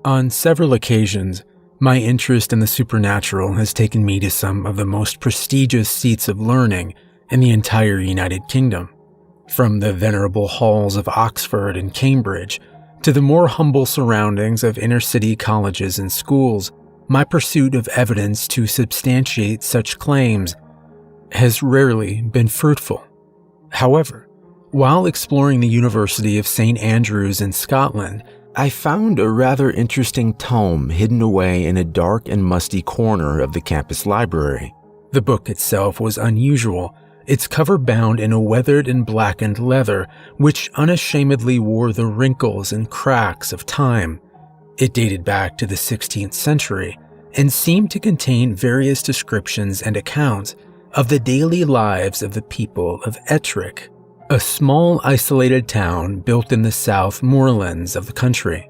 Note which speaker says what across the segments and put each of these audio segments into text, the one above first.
Speaker 1: On several occasions, my interest in the supernatural has taken me to some of the most prestigious seats of learning in the entire United Kingdom, from the venerable halls of Oxford and Cambridge to the more humble surroundings of inner-city colleges and schools. My pursuit of evidence to substantiate such claims has rarely been fruitful. However, while exploring the University of St. Andrews in Scotland, I found a rather interesting tome hidden away in a dark and musty corner of the campus library. The book itself was unusual, its cover bound in a weathered and blackened leather which unashamedly wore the wrinkles and cracks of time. It dated back to the 16th century and seemed to contain various descriptions and accounts of the daily lives of the people of Ettrick, a small isolated town built in the south moorlands of the country.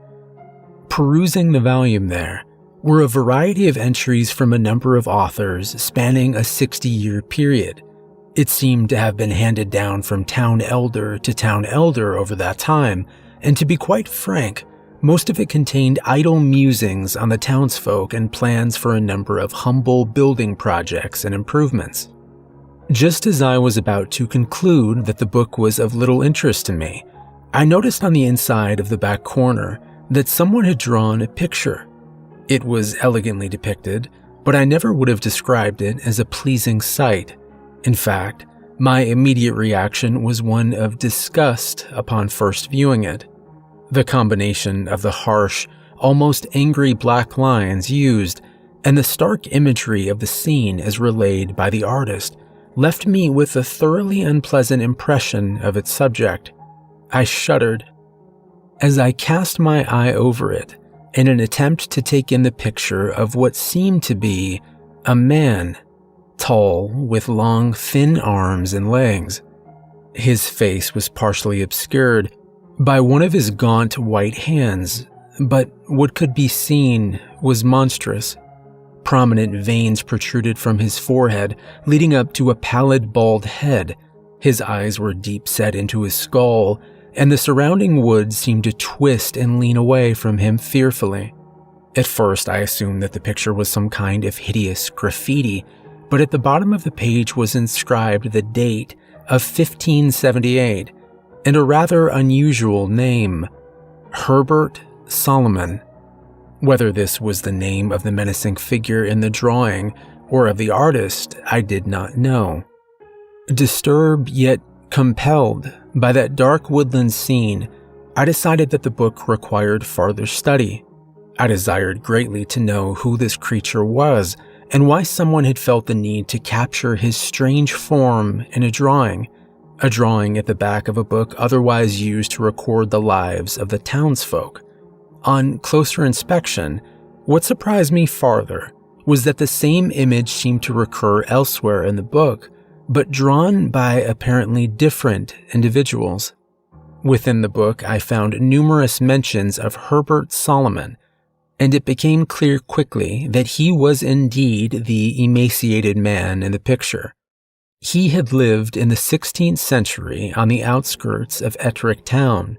Speaker 1: Perusing the volume there were a variety of entries from a number of authors spanning a 60-year period. It seemed to have been handed down from town elder to town elder over that time, and to be quite frank, most of it contained idle musings on the townsfolk and plans for a number of humble building projects and improvements. Just as I was about to conclude that the book was of little interest to me, I noticed on the inside of the back corner that someone had drawn a picture. It was elegantly depicted, but I never would have described it as a pleasing sight. In fact, my immediate reaction was one of disgust upon first viewing it. The combination of the harsh, almost angry black lines used and the stark imagery of the scene as relayed by the artist left me with a thoroughly unpleasant impression of its subject. I shuddered. As I cast my eye over it in an attempt to take in the picture of what seemed to be a man, tall, with long, thin arms and legs. His face was partially obscured by one of his gaunt white hands, but what could be seen was monstrous. Prominent veins protruded from his forehead, leading up to a pallid bald head. His eyes were deep set into his skull, and the surrounding wood seemed to twist and lean away from him fearfully. At first, I assumed that the picture was some kind of hideous graffiti, but at the bottom of the page was inscribed the date of 1578 and a rather unusual name, Herbert Solomon. Whether this was the name of the menacing figure in the drawing or of the artist, I did not know. Disturbed yet compelled by that dark woodland scene, I decided that the book required farther study. I desired greatly to know who this creature was and why someone had felt the need to capture his strange form in a drawing at the back of a book otherwise used to record the lives of the townsfolk. On closer inspection, what surprised me farther was that the same image seemed to recur elsewhere in the book, but drawn by apparently different individuals. Within the book, I found numerous mentions of Herbert Solomon, and it became clear quickly that he was indeed the emaciated man in the picture. He had lived in the 16th century on the outskirts of Ettrick town.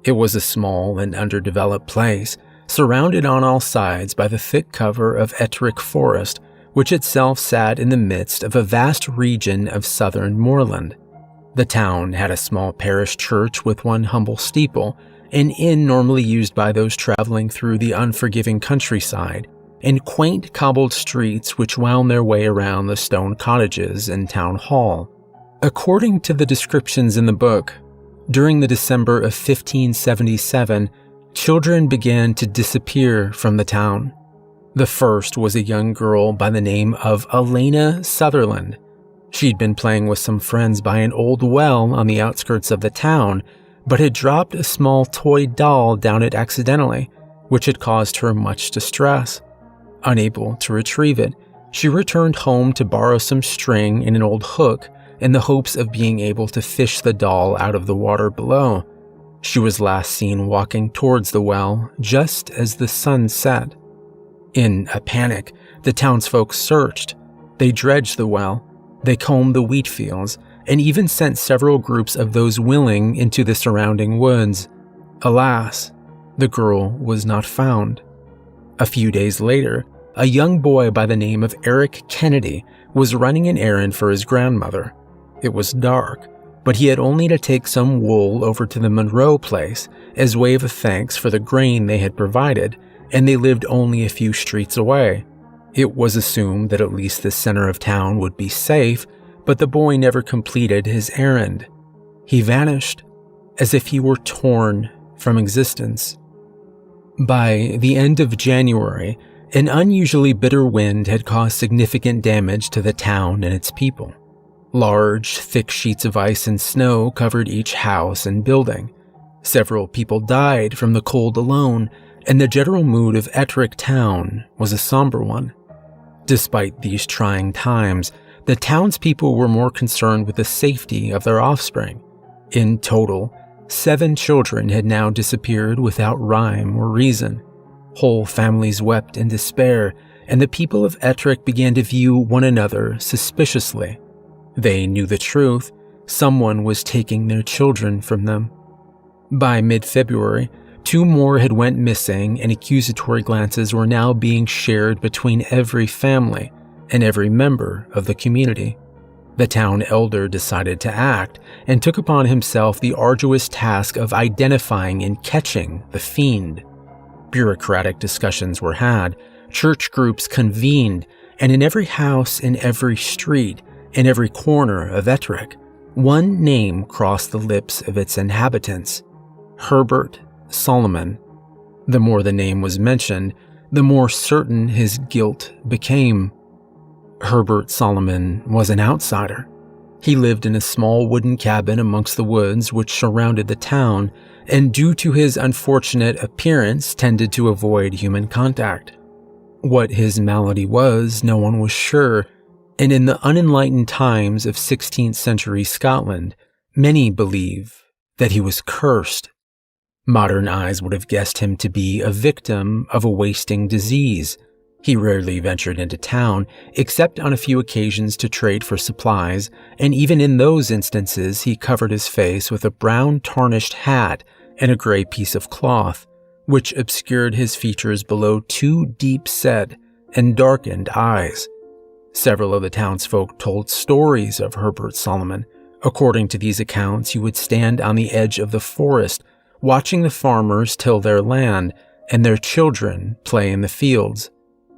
Speaker 1: It was a small and underdeveloped place, surrounded on all sides by the thick cover of Ettrick Forest, which itself sat in the midst of a vast region of southern moorland. The town had a small parish church with one humble steeple, an inn normally used by those traveling through the unforgiving countryside, and quaint cobbled streets which wound their way around the stone cottages and town hall. According to the descriptions in the book, during the December of 1577, children began to disappear from the town. The first was a young girl by the name of Elena Sutherland. She'd been playing with some friends by an old well on the outskirts of the town, but had dropped a small toy doll down it accidentally, which had caused her much distress. Unable to retrieve it, she returned home to borrow some string and an old hook in the hopes of being able to fish the doll out of the water below. She was last seen walking towards the well just as the sun set. In a panic, the townsfolk searched. They dredged the well, they combed the wheat fields, and even sent several groups of those willing into the surrounding woods. Alas, the girl was not found. A few days later, a young boy by the name of Eric Kennedy was running an errand for his grandmother. It was dark, but he had only to take some wool over to the Monroe place as way of thanks for the grain they had provided, and they lived only a few streets away. It was assumed that at least the center of town would be safe, but the boy never completed his errand. He vanished, as if he were torn from existence. By the end of January, an unusually bitter wind had caused significant damage to the town and its people. Large, thick sheets of ice and snow covered each house and building. Several people died from the cold alone, and the general mood of Ettrick Town was a somber one. Despite these trying times, the townspeople were more concerned with the safety of their offspring. In total, 7 children had now disappeared without rhyme or reason. Whole families wept in despair, and the people of Ettrick began to view one another suspiciously. They knew the truth. Someone was taking their children from them. By mid-February, 2 more had went missing, and accusatory glances were now being shared between every family and every member of the community. The town elder decided to act and took upon himself the arduous task of identifying and catching the fiend. Bureaucratic discussions were had, church groups convened, and in every house, in every street, in every corner of Ettrick, one name crossed the lips of its inhabitants: Herbert Solomon. The more the name was mentioned, the more certain his guilt became. Herbert Solomon was an outsider. He lived in a small wooden cabin amongst the woods which surrounded the town, and due to his unfortunate appearance tended to avoid human contact. What his malady was, no one was sure, and in the unenlightened times of 16th century Scotland, many believe that he was cursed. Modern eyes would have guessed him to be a victim of a wasting disease. He rarely ventured into town, except on a few occasions to trade for supplies, and even in those instances he covered his face with a brown tarnished hat and a gray piece of cloth, which obscured his features below 2 deep-set and darkened eyes. Several of the townsfolk told stories of Herbert Solomon. According to these accounts, he would stand on the edge of the forest, watching the farmers till their land and their children play in the fields.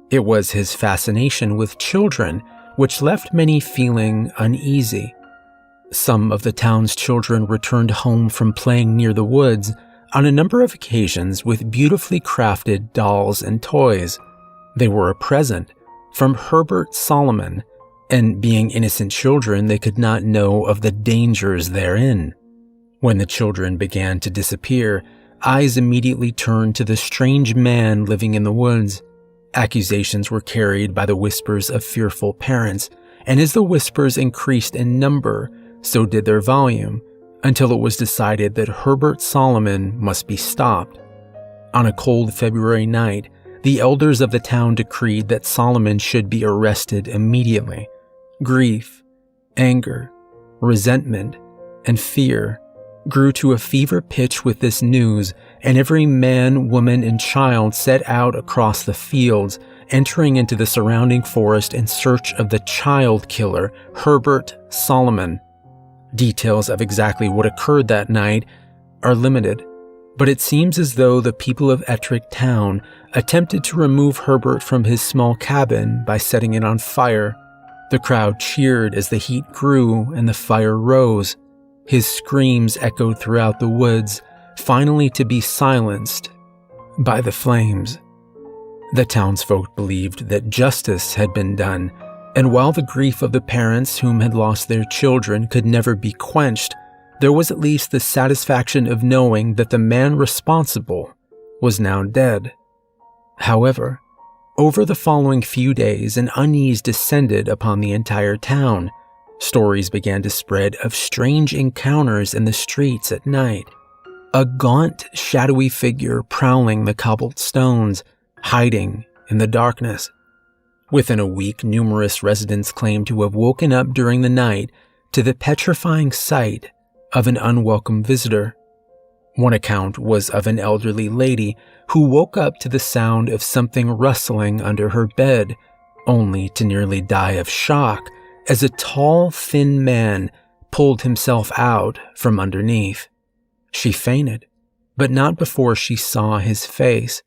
Speaker 1: It was his fascination with children which left many feeling uneasy. Some of the town's children returned home from playing near the woods on a number of occasions with beautifully crafted dolls and toys. They were a present from Herbert Solomon, and being innocent children, they could not know of the dangers therein. When the children began to disappear, eyes immediately turned to the strange man living in the woods. Accusations were carried by the whispers of fearful parents, and as the whispers increased in number, so did their volume, until it was decided that Herbert Solomon must be stopped. On a cold February night, the elders of the town decreed that Solomon should be arrested immediately. Grief, anger, resentment, and fear grew to a fever pitch with this news, and every man, woman, and child set out across the fields, entering into the surrounding forest in search of the child killer, Herbert Solomon. Details of exactly what occurred that night are limited, but it seems as though the people of Ettrick Town attempted to remove Herbert from his small cabin by setting it on fire. The crowd cheered as the heat grew and the fire rose. His screams echoed throughout the woods, finally to be silenced by the flames. The townsfolk believed that justice had been done, and while the grief of the parents whom had lost their children could never be quenched, there was at least the satisfaction of knowing that the man responsible was now dead. However, over the following few days, an unease descended upon the entire town. Stories began to spread of strange encounters in the streets at night. A gaunt, shadowy figure prowling the cobbled stones, hiding in the darkness. Within a week, numerous residents claimed to have woken up during the night to the petrifying sight of an unwelcome visitor. One account was of an elderly lady who woke up to the sound of something rustling under her bed, only to nearly die of shock as a tall, thin man pulled himself out from underneath. She fainted, but not before she saw his face,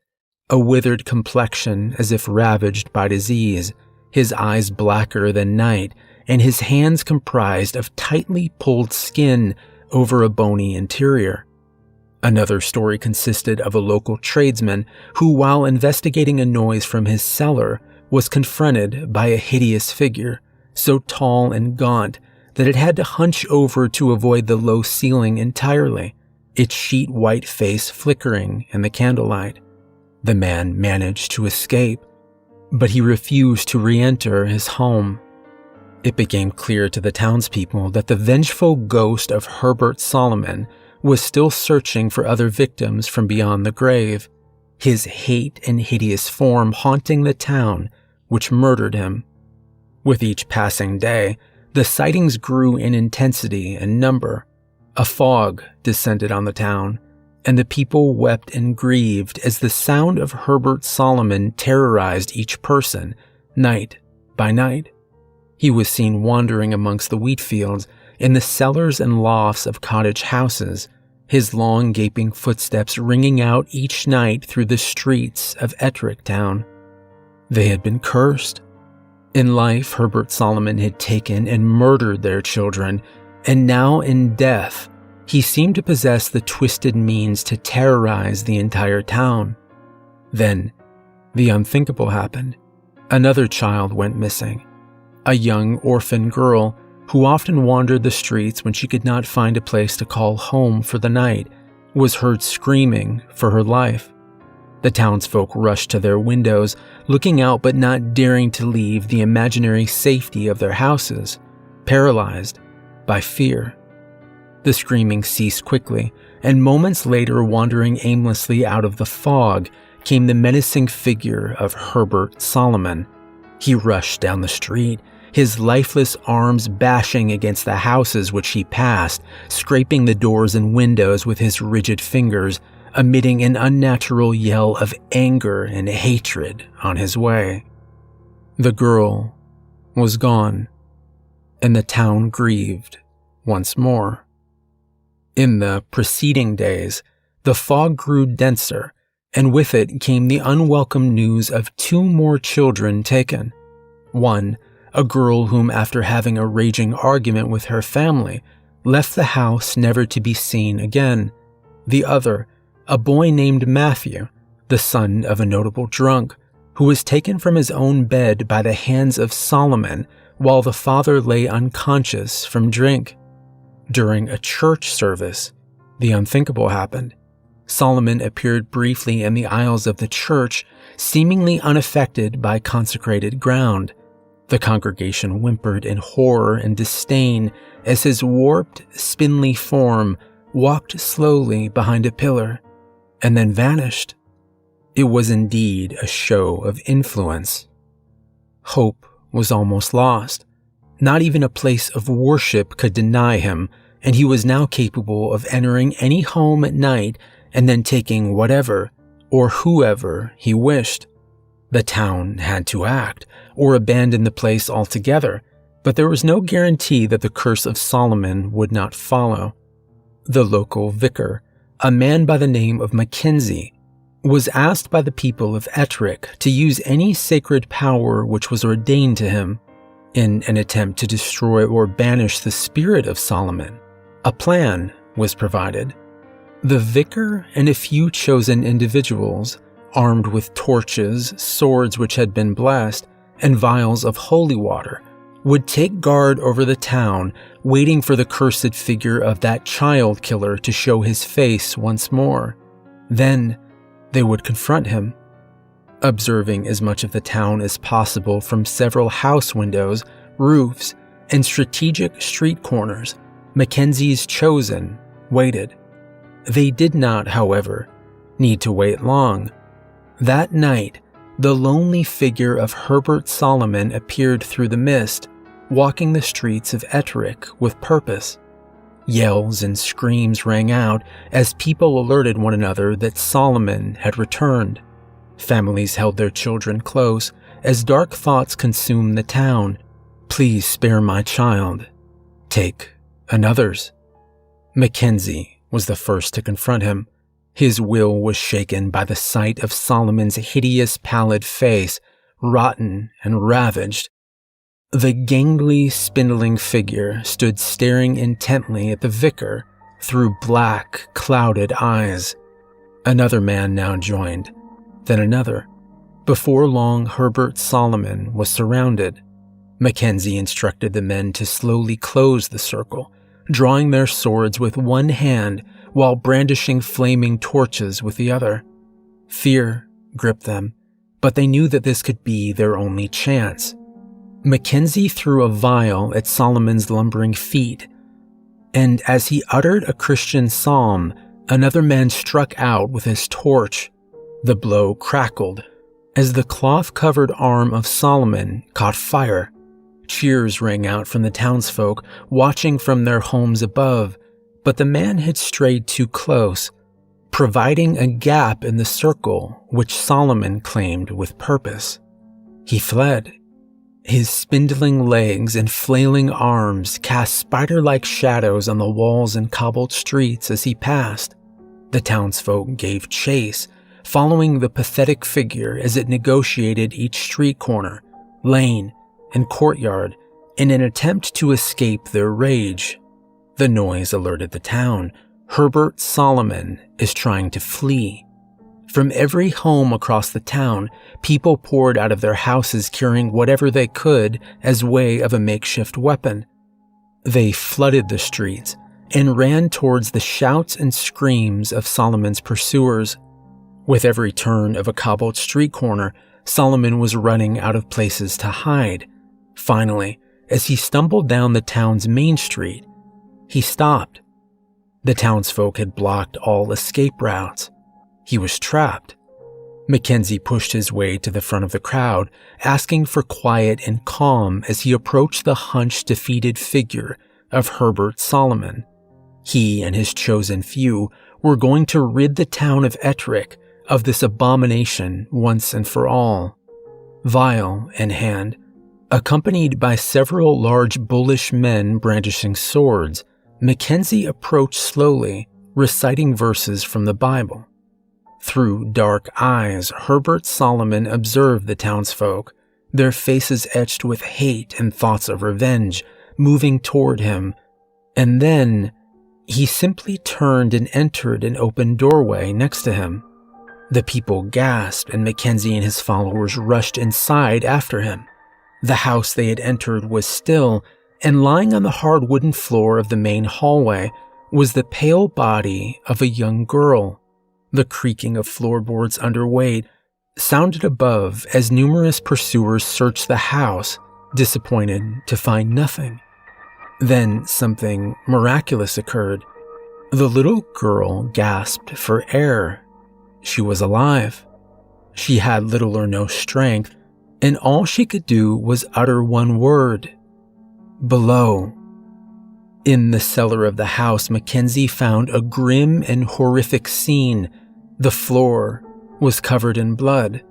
Speaker 1: a withered complexion as if ravaged by disease, his eyes blacker than night, and his hands comprised of tightly pulled skin over a bony interior. Another story consisted of a local tradesman who, while investigating a noise from his cellar, was confronted by a hideous figure, so tall and gaunt that it had to hunch over to avoid the low ceiling entirely, its sheet white face flickering in the candlelight. The man managed to escape, but he refused to re-enter his home. It became clear to the townspeople that the vengeful ghost of Herbert Solomon was still searching for other victims from beyond the grave, his hate and hideous form haunting the town which murdered him. With each passing day, the sightings grew in intensity and number. A fog descended on the town, and the people wept and grieved as the sound of Herbert Solomon terrorized each person, night by night. He was seen wandering amongst the wheat fields, in the cellars and lofts of cottage houses, his long gaping footsteps ringing out each night through the streets of Ettrick Town. They had been cursed. In life, Herbert Solomon had taken and murdered their children, and now in death, he seemed to possess the twisted means to terrorize the entire town. Then, the unthinkable happened. Another child went missing. A young orphan girl who often wandered the streets when she could not find a place to call home for the night was heard screaming for her life. The townsfolk rushed to their windows, looking out but not daring to leave the imaginary safety of their houses, paralyzed by fear. The screaming ceased quickly, and moments later, wandering aimlessly out of the fog, came the menacing figure of Herbert Solomon. He rushed down the street, his lifeless arms bashing against the houses which he passed, scraping the doors and windows with his rigid fingers, emitting an unnatural yell of anger and hatred on his way. The girl was gone, and the town grieved once more. In the preceding days, the fog grew denser, and with it came the unwelcome news of 2 more children taken. One, a girl whom, after having a raging argument with her family, left the house never to be seen again. The other, a boy named Matthew, the son of a notable drunk, who was taken from his own bed by the hands of Solomon while the father lay unconscious from drink. During a church service, the unthinkable happened. Solomon appeared briefly in the aisles of the church, seemingly unaffected by consecrated ground. The congregation whimpered in horror and disdain as his warped, spindly form walked slowly behind a pillar and then vanished. It was indeed a show of influence. Hope was almost lost. Not even a place of worship could deny him, and he was now capable of entering any home at night and then taking whatever or whoever he wished. The town had to act, or abandon the place altogether, but there was no guarantee that the curse of Solomon would not follow. The local vicar, a man by the name of Mackenzie, was asked by the people of Ettrick to use any sacred power which was ordained to him, in an attempt to destroy or banish the spirit of Solomon. A plan was provided. The vicar and a few chosen individuals, armed with torches, swords which had been blessed, and vials of holy water, would take guard over the town, waiting for the cursed figure of that child killer to show his face once more. Then they would confront him. Observing as much of the town as possible from several house windows, roofs, and strategic street corners, Mackenzie's chosen waited. They did not, however, need to wait long. That night, the lonely figure of Herbert Solomon appeared through the mist, walking the streets of Ettrick with purpose. Yells and screams rang out as people alerted one another that Solomon had returned. Families held their children close as dark thoughts consumed the town. Please spare my child. Take another's. Mackenzie was the first to confront him. His will was shaken by the sight of Solomon's hideous pallid face, rotten and ravaged. The gangly, spindling figure stood staring intently at the vicar through black, clouded eyes. Another man now joined, then another. Before long, Herbert Solomon was surrounded. Mackenzie instructed the men to slowly close the circle, drawing their swords with one hand while brandishing flaming torches with the other. Fear gripped them, but they knew that this could be their only chance. Mackenzie threw a vial at Solomon's lumbering feet, and as he uttered a Christian psalm, another man struck out with his torch. The blow crackled as the cloth-covered arm of Solomon caught fire. Cheers rang out from the townsfolk, watching from their homes above, but the man had strayed too close, providing a gap in the circle which Solomon claimed with purpose. He fled. His spindling legs and flailing arms cast spider-like shadows on the walls and cobbled streets as he passed. The townsfolk gave chase, following the pathetic figure as it negotiated each street corner, lane, and courtyard in an attempt to escape their rage. The noise alerted the town. Herbert Solomon is trying to flee. From every home across the town, people poured out of their houses carrying whatever they could as way of a makeshift weapon. They flooded the streets and ran towards the shouts and screams of Solomon's pursuers. With every turn of a cobbled street corner, Solomon was running out of places to hide. Finally, as he stumbled down the town's main street, he stopped. The townsfolk had blocked all escape routes. He was trapped. Mackenzie pushed his way to the front of the crowd, asking for quiet and calm as he approached the hunched, defeated figure of Herbert Solomon. He and his chosen few were going to rid the town of Ettrick of this abomination once and for all. Vial in hand, accompanied by several large bullish men brandishing swords, Mackenzie approached slowly, reciting verses from the Bible. Through dark eyes, Herbert Solomon observed the townsfolk, their faces etched with hate and thoughts of revenge, moving toward him. And then, he simply turned and entered an open doorway next to him. The people gasped, and Mackenzie and his followers rushed inside after him. The house they had entered was still, and lying on the hard wooden floor of the main hallway was the pale body of a young girl. The creaking of floorboards under weight sounded above as numerous pursuers searched the house, disappointed to find nothing. Then something miraculous occurred. The little girl gasped for air. She was alive. She had little or no strength, and all she could do was utter one word: below. In the cellar of the house, Mackenzie found a grim and horrific scene. The floor was covered in blood,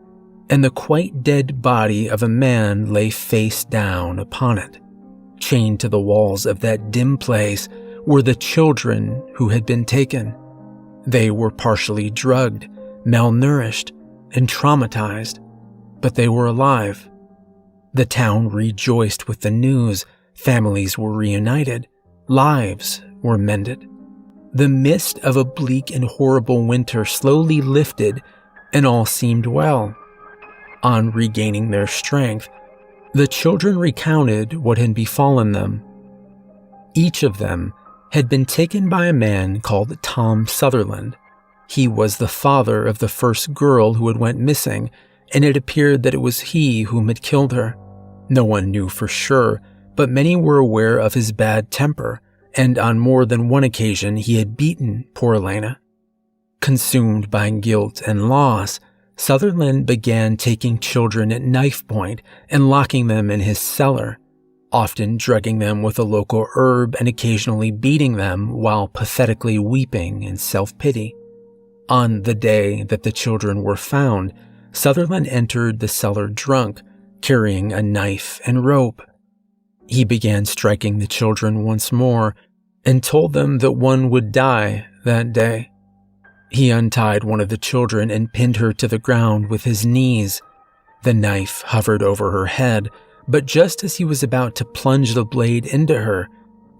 Speaker 1: and the quite dead body of a man lay face down upon it. Chained to the walls of that dim place were the children who had been taken. They were partially drugged, malnourished, and traumatized, but they were alive. The town rejoiced with the news. Families were reunited. Lives were mended. The mist of a bleak and horrible winter slowly lifted, and all seemed well. On regaining their strength, the children recounted what had befallen them. Each of them had been taken by a man called Tom Sutherland. He was the father of the first girl who had went missing, and it appeared that it was he whom had killed her. No one knew for sure, but many were aware of his bad temper, and on more than one occasion he had beaten poor Elena. Consumed by guilt and loss, Sutherland began taking children at knife point and locking them in his cellar. often drugging them with a local herb and occasionally beating them while pathetically weeping in self-pity. On the day that the children were found, Sutherland entered the cellar drunk, carrying a knife and rope. He began striking the children once more and told them that one would die that day. He untied one of the children and pinned her to the ground with his knees. The knife hovered over her head, but just as he was about to plunge the blade into her,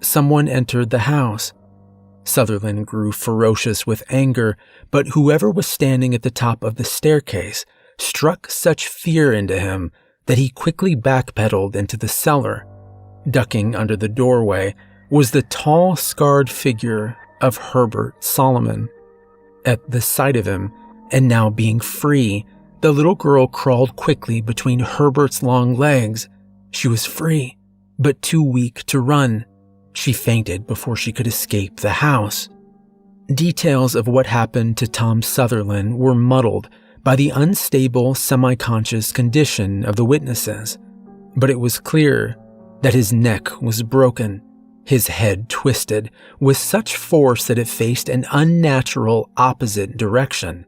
Speaker 1: someone entered the house. Sutherland grew ferocious with anger, but whoever was standing at the top of the staircase struck such fear into him that he quickly backpedaled into the cellar. Ducking under the doorway was the tall, scarred figure of Herbert Solomon. At the sight of him, and now being free, the little girl crawled quickly between Herbert's long legs. She was free, but too weak to run. She fainted before she could escape the house. Details of what happened to Tom Sutherland were muddled by the unstable, semi-conscious condition of the witnesses, but it was clear that his neck was broken, his head twisted with such force that it faced an unnatural opposite direction.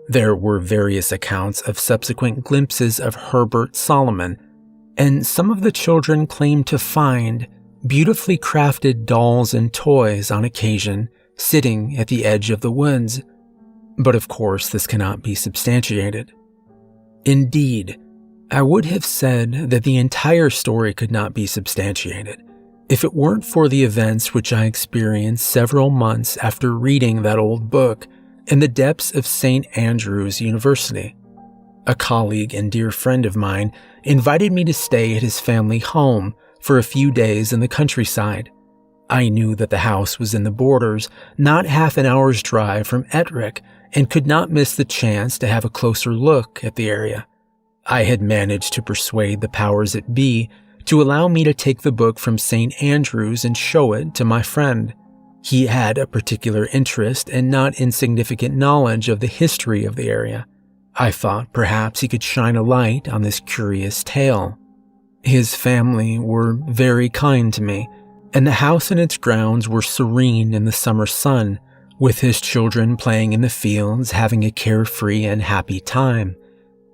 Speaker 1: There were various accounts of subsequent glimpses of Herbert Solomon, and some of the children claimed to find beautifully crafted dolls and toys on occasion sitting at the edge of the woods. But of course, this cannot be substantiated. Indeed, I would have said that the entire story could not be substantiated if it weren't for the events which I experienced several months after reading that old book in the depths of St. Andrew's University. A colleague and dear friend of mine invited me to stay at his family home for a few days in the countryside. I knew that the house was in the borders, not half an hour's drive from Ettrick, and could not miss the chance to have a closer look at the area. I had managed to persuade the powers that be to allow me to take the book from St. Andrew's and show it to my friend. He had a particular interest and not insignificant knowledge of the history of the area. I thought perhaps he could shine a light on this curious tale. His family were very kind to me, and the house and its grounds were serene in the summer sun, with his children playing in the fields, having a carefree and happy time.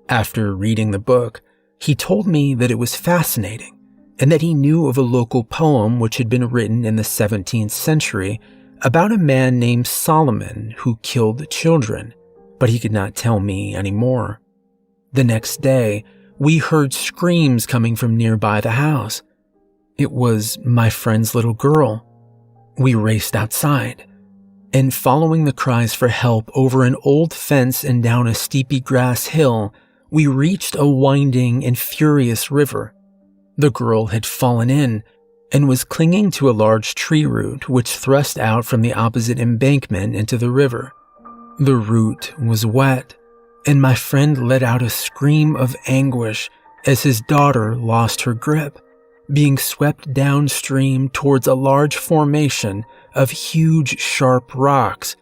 Speaker 1: After reading the book, he told me that it was fascinating, and that he knew of a local poem which had been written in the 17th century about a man named Solomon who killed children, but he could not tell me any more. The next day, we heard screams coming from nearby the house. It was my friend's little girl. We raced outside, and following the cries for help over an old fence and down a steepy grass hill, we reached a winding and furious river. The girl had fallen in and was clinging to a large tree root which thrust out from the opposite embankment into the river. The root was wet, and my friend let out a scream of anguish as his daughter lost her grip, being swept downstream towards a large formation of huge, sharp rocks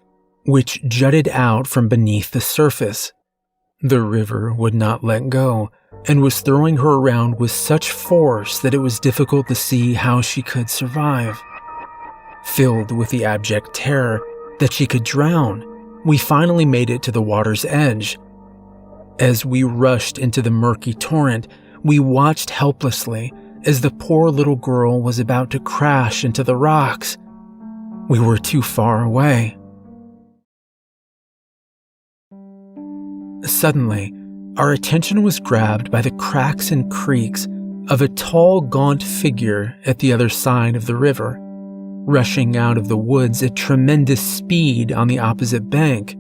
Speaker 1: which jutted out from beneath the surface. The river would not let go and was throwing her around with such force that it was difficult to see how she could survive. Filled with the abject terror that she could drown, we finally made it to the water's edge. As we rushed into the murky torrent, we watched helplessly as the poor little girl was about to crash into the rocks. We were too far away. Suddenly, our attention was grabbed by the cracks and creaks of a tall, gaunt figure at the other side of the river, rushing out of the woods at tremendous speed on the opposite bank.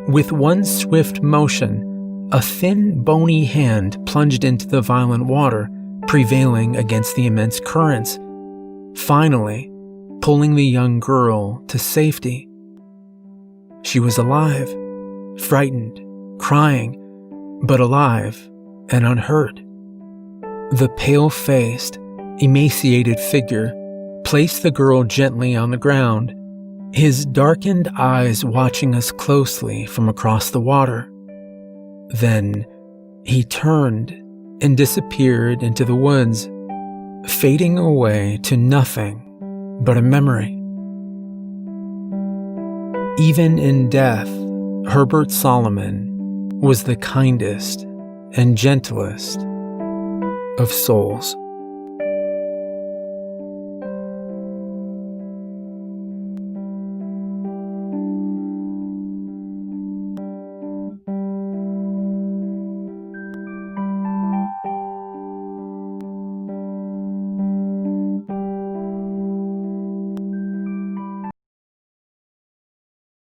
Speaker 1: With one swift motion, a thin, bony hand plunged into the violent water, prevailing against the immense currents, finally pulling the young girl to safety. She was alive, frightened, crying, but alive and unhurt. The pale-faced, emaciated figure placed the girl gently on the ground, his darkened eyes watching us closely from across the water. Then he turned and disappeared into the woods. fading away to nothing but a memory. Even in death, Herbert Solomon was the kindest and gentlest of souls.